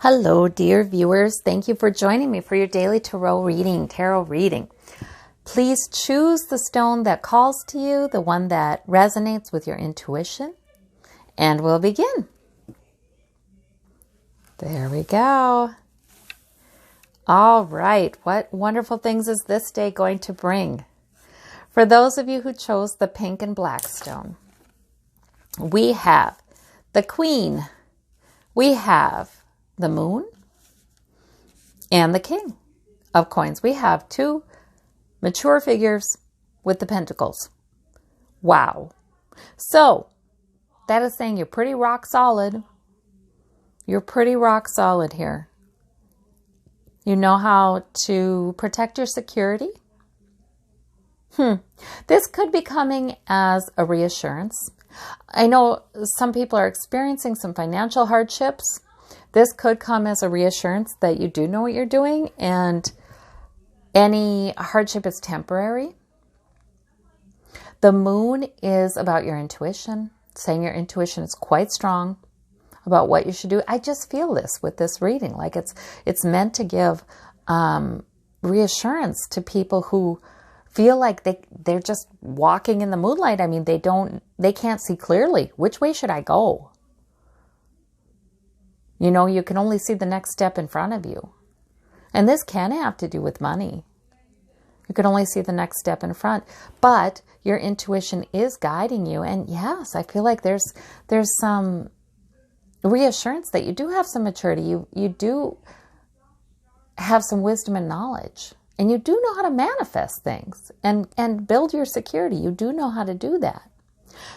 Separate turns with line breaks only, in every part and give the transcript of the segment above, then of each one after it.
Hello, dear viewers. Thank you for joining me for your daily tarot reading. Please choose the stone that calls to you, the one that resonates with your intuition, and we'll begin. There we go. All right. What wonderful things is this day going to bring? For those of you who chose the pink and black stone, we have the Queen. We have the Moon and the King of Coins. We have two mature figures with the pentacles. Wow. So that is saying you're pretty rock solid. You're pretty rock solid here. You know how to protect your security. This could be coming as a reassurance. I know some people are experiencing some financial hardships. This could come as a reassurance that you do know what you're doing and any hardship is temporary. The Moon is about your intuition, saying your intuition is quite strong about what you should do. I just feel this with this reading, like it's meant to give reassurance to people who feel like they're just walking in the moonlight. I mean, they can't see clearly. Which way should I go? You know, you can only see the next step in front of you. And this can have to do with money. You can only see the next step in front, but your intuition is guiding you. And yes, I feel like there's some reassurance that you do have some maturity. You do have some wisdom and knowledge. And you do know how to manifest things and build your security. You do know how to do that.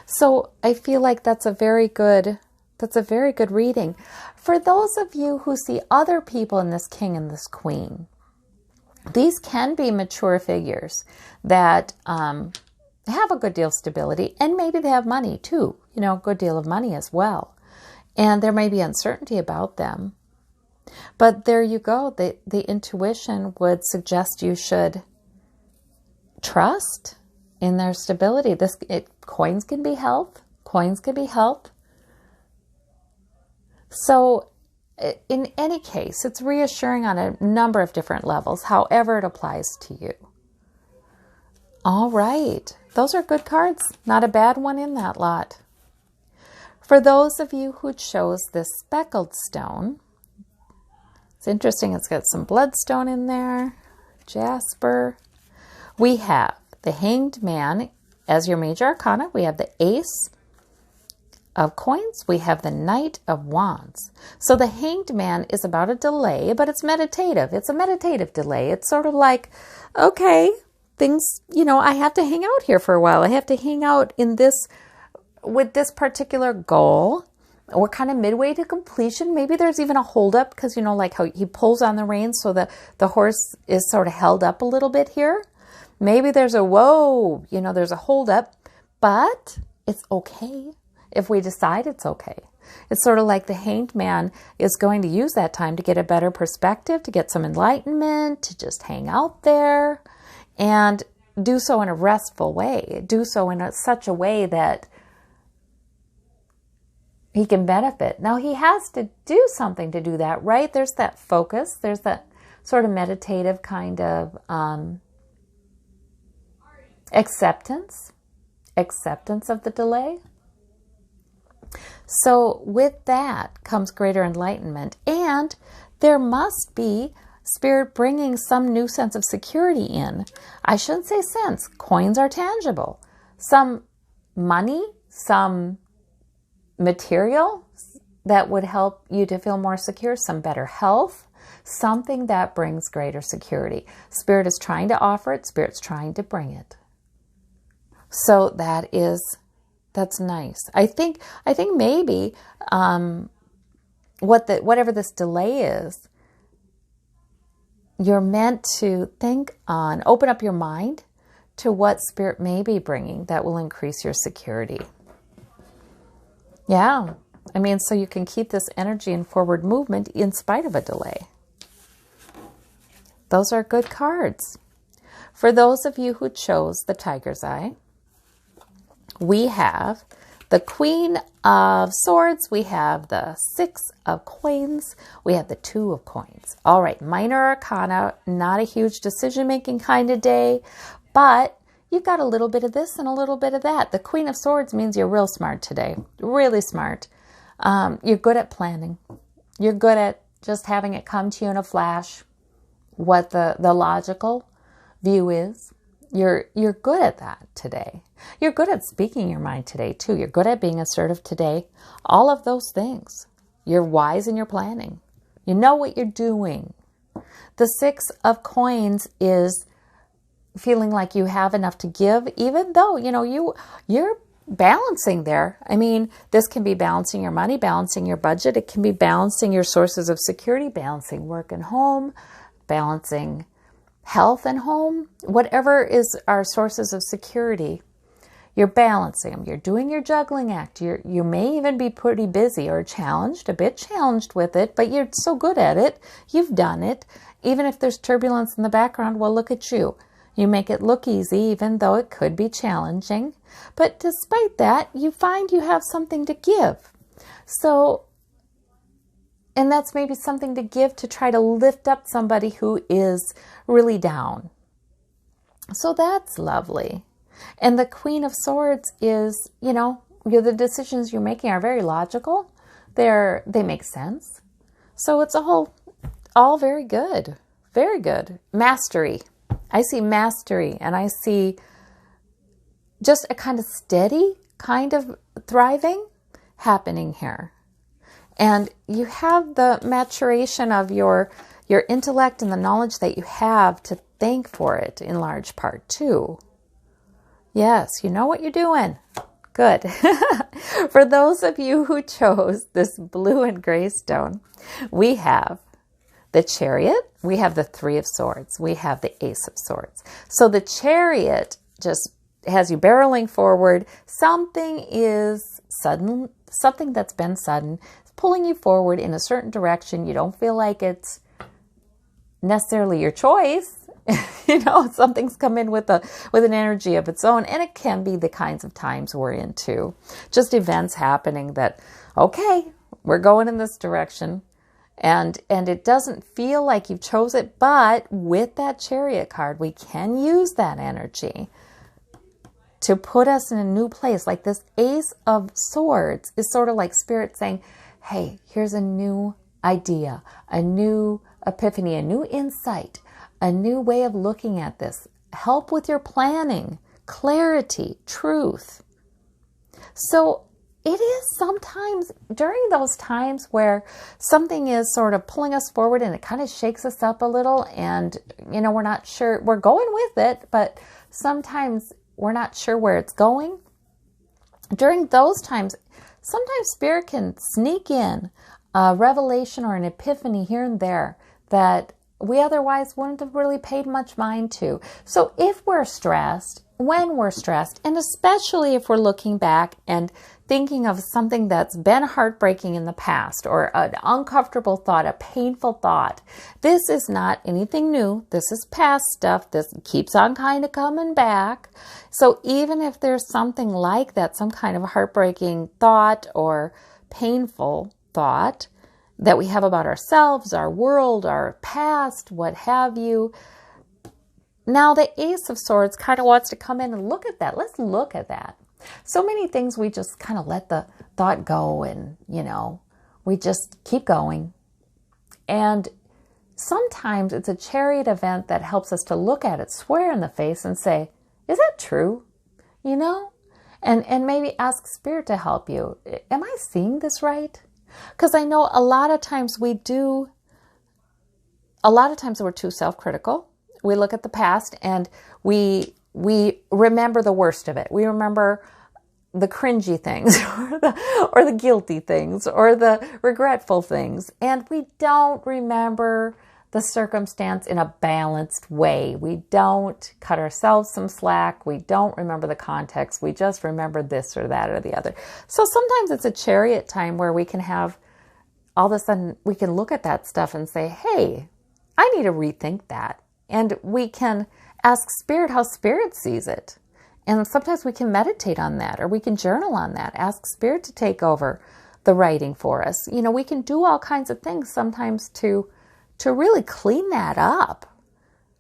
So I feel like that's a very good reading. For those of you who see other people in this King and this Queen, these can be mature figures that have a good deal of stability, and maybe they have money too, you know, a good deal of money as well. And there may be uncertainty about them. But there you go. The intuition would suggest you should trust in their stability. Coins can be health. Coins can be health. So in any case, it's reassuring on a number of different levels, however it applies to you. All right. Those are good cards. Not a bad one in that lot. For those of you who chose this speckled stone, it's interesting. It's got some bloodstone in there, jasper. We have the Hanged Man as your major arcana. We have the Ace of Coins. We have the Knight of Wands. So the Hanged Man is about a delay, but it's meditative. It's a meditative delay. It's sort of like, okay, things, you know, I have to hang out here for a while. I have to hang out with this particular goal. We're kind of midway to completion. Maybe there's even a holdup because, you know, like how he pulls on the reins so that the horse is sort of held up a little bit here. Maybe there's there's a holdup, but it's okay if we decide it's okay. It's sort of like the Hanged Man is going to use that time to get a better perspective, to get some enlightenment, to just hang out there and do so in a restful way. Do so in such a way that he can benefit. Now, he has to do something to do that, right? There's that focus. There's that sort of meditative kind of acceptance of the delay. So with that comes greater enlightenment. And there must be Spirit bringing some new sense of security in. I shouldn't say sense. Coins are tangible. Some money, some material that would help you to feel more secure, some better health, something that brings greater security. Spirit is trying to offer it. Spirit's trying to bring it. So that's nice. I think maybe whatever this delay is, you're meant to open up your mind to what Spirit may be bringing that will increase your security. Yeah, I mean, so you can keep this energy in forward movement in spite of a delay. Those are good cards. For those of you who chose the Tiger's Eye, we have the Queen of Swords, we have the Six of Coins, we have the Two of Coins. All right, minor arcana, not a huge decision-making kind of day, but you've got a little bit of this and a little bit of that. The Queen of Swords means you're real smart today, really smart. You're good at planning. You're good at just having it come to you in a flash, what the logical view is. You're good at that today. You're good at speaking your mind today, too. You're good at being assertive today. All of those things. You're wise in your planning. You know what you're doing. The Six of Coins is feeling like you have enough to give, even though, you're balancing there. I mean, this can be balancing your money, balancing your budget. It can be balancing your sources of security, balancing work and home, balancing health and home, whatever is our sources of security. You're balancing them. You're doing your juggling act. You may even be pretty busy or challenged, a bit challenged with it, but you're so good at it. You've done it. Even if there's turbulence in the background, well, look at you. You make it look easy, even though it could be challenging. But despite that, you find you have something to give. And that's maybe something to give to try to lift up somebody who is really down. So that's lovely. And the Queen of Swords is, the decisions you're making are very logical. They make sense. So it's all very good. Very good. Mastery. I see mastery, and I see just a kind of steady kind of thriving happening here. And you have the maturation of your intellect and the knowledge that you have to thank for it in large part too. Yes, you know what you're doing. Good. For those of you who chose this blue and gray stone, we have the Chariot, we have the Three of Swords, we have the Ace of Swords. So the Chariot just has you barreling forward. Something is sudden, something that's been sudden, pulling you forward in a certain direction. You don't feel like it's necessarily your choice. Something's come in with an energy of its own, and it can be the kinds of times we're in too. Just events happening that, okay, we're going in this direction, and it doesn't feel like you chose it, but with that Chariot card, we can use that energy to put us in a new place. Like this Ace of Swords is sort of like Spirit saying, hey, here's a new idea, a new epiphany, a new insight, a new way of looking at this. Help with your planning, clarity, truth. So it is sometimes during those times where something is sort of pulling us forward and it kind of shakes us up a little, and, we're not sure, we're going with it, but sometimes we're not sure where it's going. During those times, sometimes Spirit can sneak in a revelation or an epiphany here and there that we otherwise wouldn't have really paid much mind to. So if we're stressed, when we're stressed, and especially if we're looking back and thinking of something that's been heartbreaking in the past, or an uncomfortable thought, a painful thought, this is not anything new. This is past stuff. This keeps on kind of coming back. So even if there's something like that, some kind of heartbreaking thought or painful thought that we have about ourselves, our world, our past, what have you, now the Ace of Swords kind of wants to come in and look at that. Let's look at that. So many things we just kind of let the thought go, and, we just keep going. And sometimes it's a Chariot event that helps us to look at it, swear in the face, and say, is that true? And maybe ask Spirit to help you. Am I seeing this right? Because I know a lot of times we're too self-critical. We look at the past and we remember the worst of it. We remember the cringy things or the guilty things or the regretful things. And we don't remember the circumstance in a balanced way. We don't cut ourselves some slack. We don't remember the context. We just remember this or that or the other. So sometimes it's a Chariot time where we can have, all of a sudden, we can look at that stuff and say, hey, I need to rethink that. And we can ask Spirit how Spirit sees it. And sometimes we can meditate on that, or we can journal on that, ask Spirit to take over the writing for us. You know, we can do all kinds of things sometimes to really clean that up,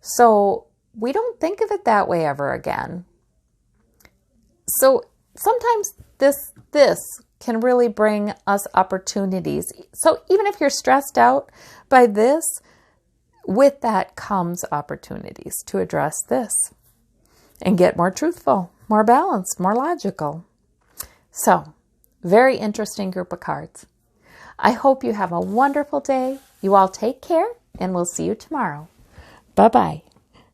so we don't think of it that way ever again. So sometimes this can really bring us opportunities. So even if you're stressed out by this, with that comes opportunities to address this and get more truthful, more balanced, more logical. So, very interesting group of cards. I hope you have a wonderful day. You all take care, and we'll see you tomorrow. Bye-bye.